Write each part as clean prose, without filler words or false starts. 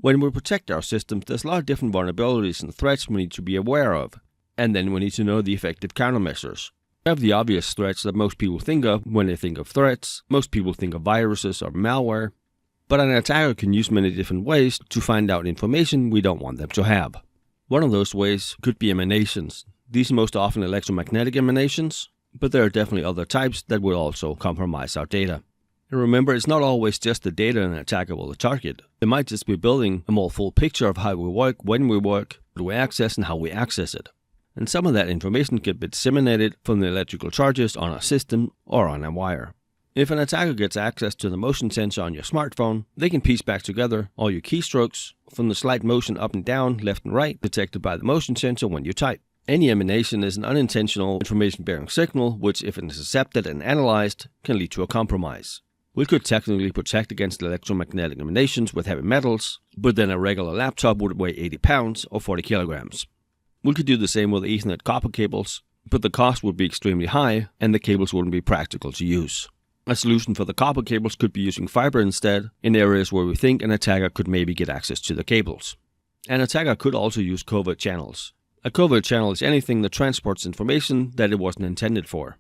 When we protect our systems, there's a lot of different vulnerabilities and threats we need to be aware of. And then we need to know the effective countermeasures. We have the obvious threats that most people think of when they think of threats. Most people think of viruses or malware. But an attacker can use many different ways to find out information we don't want them to have. One of those ways could be emanations. These are most often electromagnetic emanations, but there are definitely other types that will also compromise our data. And remember, it's not always just the data an attacker will target. They might just be building a more full picture of how we work, when we work, what we access, and how we access it. And some of that information can be disseminated from the electrical charges on our system or on a wire. If an attacker gets access to the motion sensor on your smartphone, they can piece back together all your keystrokes from the slight motion up and down, left and right, detected by the motion sensor when you type. Any emanation is an unintentional information-bearing signal, which, if it is accepted and analyzed, can lead to a compromise. We could technically protect against electromagnetic emanations with heavy metals, but then a regular laptop would weigh 80 pounds or 40 kilograms. We could do the same with Ethernet copper cables, but the cost would be extremely high and the cables wouldn't be practical to use. A solution for the copper cables could be using fiber instead, in areas where we think an attacker could maybe get access to the cables. An attacker could also use covert channels. A covert channel is anything that transports information that it wasn't intended for.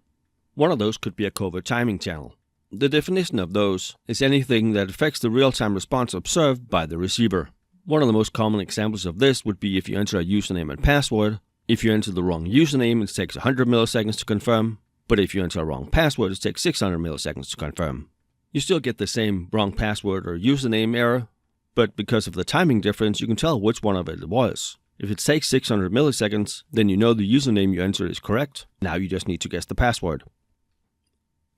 One of those could be a covert timing channel. The definition of those is anything that affects the real-time response observed by the receiver. One of the most common examples of this would be if you enter a username and password. If you enter the wrong username, it takes 100 milliseconds to confirm, but if you enter a wrong password, it takes 600 milliseconds to confirm. You still get the same wrong password or username error, but because of the timing difference, you can tell which one of it was. If it takes 600 milliseconds, then you know the username you entered is correct. Now you just need to guess the password.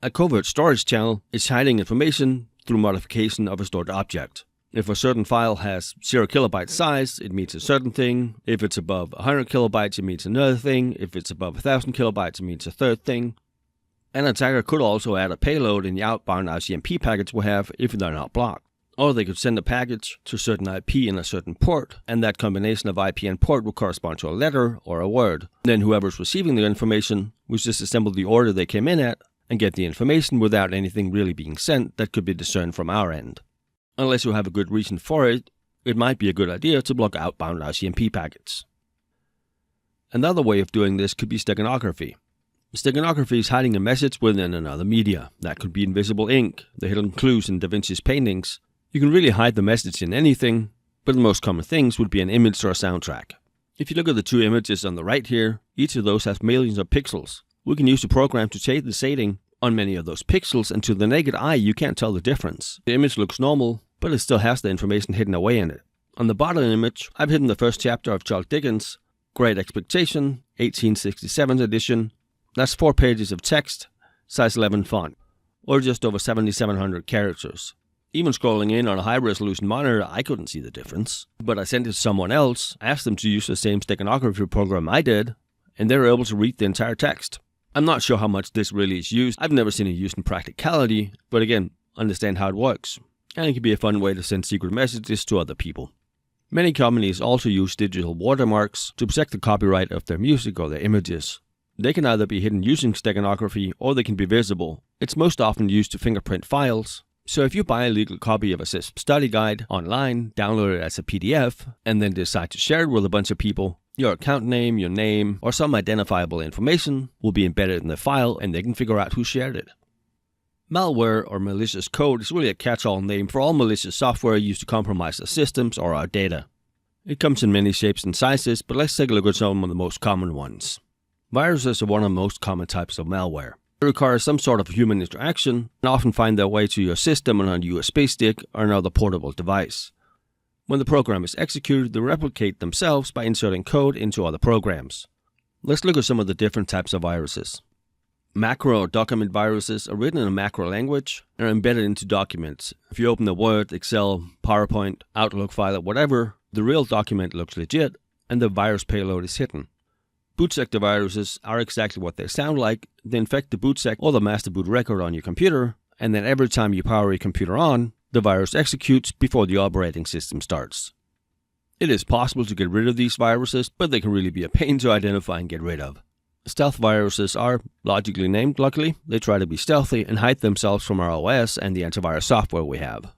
A covert storage channel is hiding information through modification of a stored object. If a certain file has 0 kilobyte size, it means a certain thing. If it's above 100 kilobytes, it means another thing. If it's above 1000 kilobytes, it means a third thing. An attacker could also add a payload in the outbound ICMP packets we have if they're not blocked. Or they could send a package to a certain IP in a certain port, and that combination of IP and port will correspond to a letter or a word. Then whoever's receiving the information will just assemble the order they came in at and get the information without anything really being sent that could be discerned from our end. Unless you have a good reason for it, it might be a good idea to block outbound ICMP packets. Another way of doing this could be steganography. Steganography is hiding a message within another media. That could be invisible ink, the hidden clues in Da Vinci's paintings. You can really hide the message in anything, but the most common things would be an image or a soundtrack. If you look at the two images on the right here, each of those has millions of pixels. We can use the program to change the shading on many of those pixels, and to the naked eye you can't tell the difference. The image looks normal, but it still has the information hidden away in it. On the bottom image, I've hidden the first chapter of Charles Dickens' Great Expectation, 1867 edition. That's 4 pages of text, size 11 font, or just over 7,700 characters. Even scrolling in on a high-resolution monitor, I couldn't see the difference. But I sent it to someone else, asked them to use the same steganography program I did, and they were able to read the entire text. I'm not sure how much this really is used. I've never seen it used in practicality, but again, understand how it works. And it can be a fun way to send secret messages to other people. Many companies also use digital watermarks to protect the copyright of their music or their images. They can either be hidden using steganography or they can be visible. It's most often used to fingerprint files. So if you buy a legal copy of a CISP study guide online, download it as a PDF, and then decide to share it with a bunch of people, your account name, your name, or some identifiable information will be embedded in the file and they can figure out who shared it. Malware or malicious code is really a catch-all name for all malicious software used to compromise our systems or our data. It comes in many shapes and sizes, but let's take a look at some of the most common ones. Viruses are one of the most common types of malware. They require some sort of human interaction and often find their way to your system on a USB stick or another portable device. When the program is executed, they replicate themselves by inserting code into other programs. Let's look at some of the different types of viruses. Macro or document viruses are written in a macro language and are embedded into documents. If you open a Word, Excel, PowerPoint, Outlook file, or whatever, the real document looks legit and the virus payload is hidden. Boot sector viruses are exactly what they sound like. They infect the boot sec or the master boot record on your computer, and then every time you power your computer on, the virus executes before the operating system starts. It is possible to get rid of these viruses, but they can really be a pain to identify and get rid of. Stealth viruses are logically named, luckily. They try to be stealthy and hide themselves from our OS and the antivirus software we have.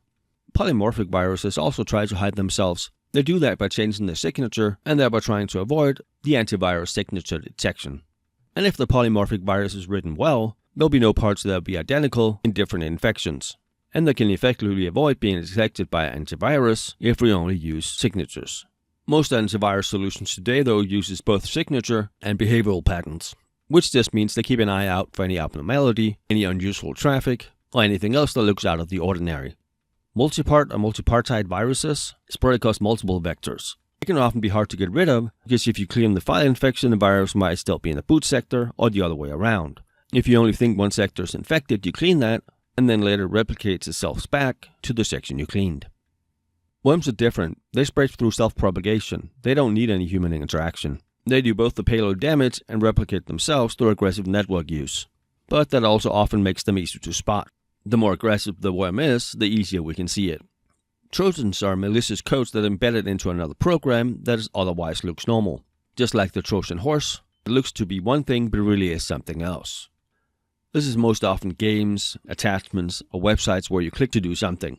Polymorphic viruses also try to hide themselves. They do that by changing their signature and thereby trying to avoid the antivirus signature detection. And if the polymorphic virus is written well, there'll be no parts that will be identical in different infections. And they can effectively avoid being detected by antivirus if we only use signatures. Most antivirus solutions today, though, uses both signature and behavioral patterns, which just means they keep an eye out for any abnormality, any unusual traffic, or anything else that looks out of the ordinary. Multipart or multipartite viruses spread across multiple vectors. They can often be hard to get rid of because if you clean the file infection, the virus might still be in the boot sector or the other way around. If you only think one sector is infected, you clean that, and then later replicates itself back to the section you cleaned. Worms are different. They spread through self-propagation. They don't need any human interaction. They do both the payload damage and replicate themselves through aggressive network use. But that also often makes them easier to spot. The more aggressive the worm is, the easier we can see it. Trojans are malicious codes that are embedded into another program that otherwise looks normal. Just like the Trojan horse, it looks to be one thing but really is something else. This is most often games, attachments, or websites where you click to do something.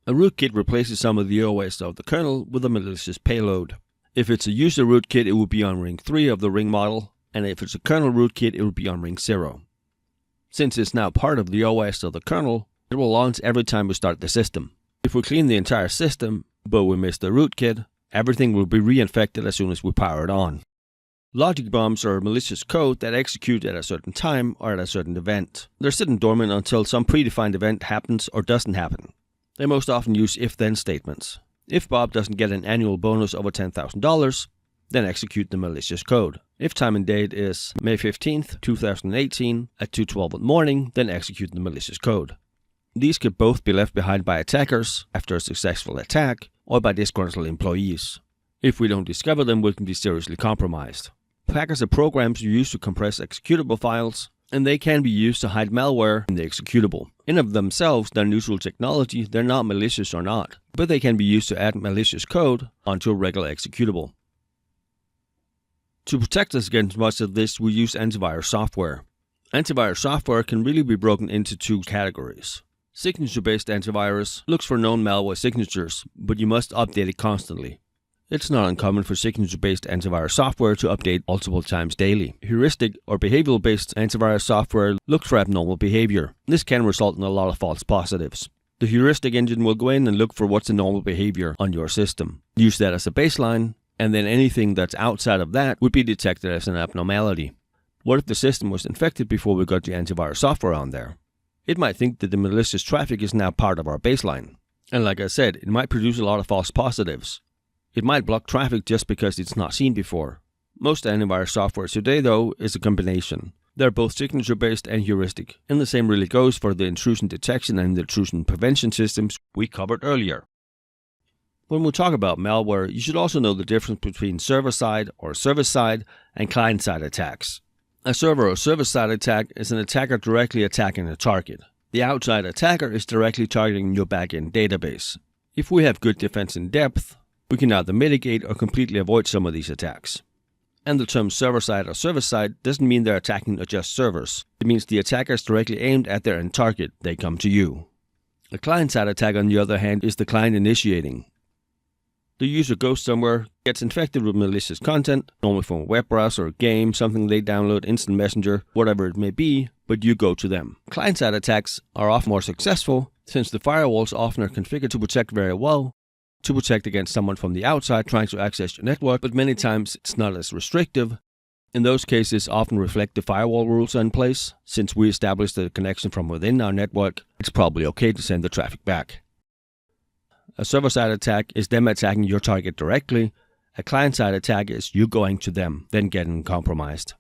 A rootkit replaces some of the OS of the kernel with a malicious payload. If it's a user rootkit, it will be on ring 3 of the ring model, and if it's a kernel rootkit, it will be on ring 0. Since it's now part of the OS of the kernel, it will launch every time we start the system. If we clean the entire system, but we miss the rootkit, everything will be reinfected as soon as we power it on. Logic bombs are malicious code that execute at a certain time or at a certain event. They're sitting dormant until some predefined event happens or doesn't happen. They most often use if-then statements. If Bob doesn't get an annual bonus over $10,000, then execute the malicious code. If time and date is May 15th, 2018 at 2:12 in the morning, then execute the malicious code. These could both be left behind by attackers after a successful attack or by disgruntled employees. If we don't discover them, we can be seriously compromised. Packers are programs used to compress executable files, and they can be used to hide malware in the executable. In of themselves, they're neutral technology, they're not malicious or not, but they can be used to add malicious code onto a regular executable. To protect us against much of this, we use antivirus software. Antivirus software can really be broken into two categories. Signature-based antivirus looks for known malware signatures, but you must update it constantly. It's not uncommon for signature-based antivirus software to update multiple times daily. Heuristic or behavioral-based antivirus software looks for abnormal behavior. This can result in a lot of false positives. The heuristic engine will go in and look for what's the normal behavior on your system. Use that as a baseline, and then anything that's outside of that would be detected as an abnormality. What if the system was infected before we got the antivirus software on there? It might think that the malicious traffic is now part of our baseline. And like I said, it might produce a lot of false positives. It might block traffic just because it's not seen before. Most antivirus software today, though, is a combination. They're both signature-based and heuristic, and the same really goes for the intrusion detection and the intrusion prevention systems we covered earlier. When we talk about malware, you should also know the difference between server-side or service-side and client-side attacks. A server or service-side attack is an attacker directly attacking a target. The outside attacker is directly targeting your backend database. If we have good defense in depth, we can either mitigate or completely avoid some of these attacks. And the term server-side or service-side doesn't mean they're attacking just servers. It means the attacker is directly aimed at their end target. They come to you. A client-side attack, on the other hand, is the client initiating. The user goes somewhere, gets infected with malicious content, normally from a web browser or game, something they download, instant messenger, whatever it may be, but you go to them. Client-side attacks are often more successful, since the firewalls often are configured to protect very well, to protect against someone from the outside trying to access your network, but many times it's not as restrictive. In those cases, often reflect the firewall rules in place. Since we established the connection from within our network, it's probably okay to send the traffic back. A server-side attack is them attacking your target directly. A client-side attack is you going to them, then getting compromised.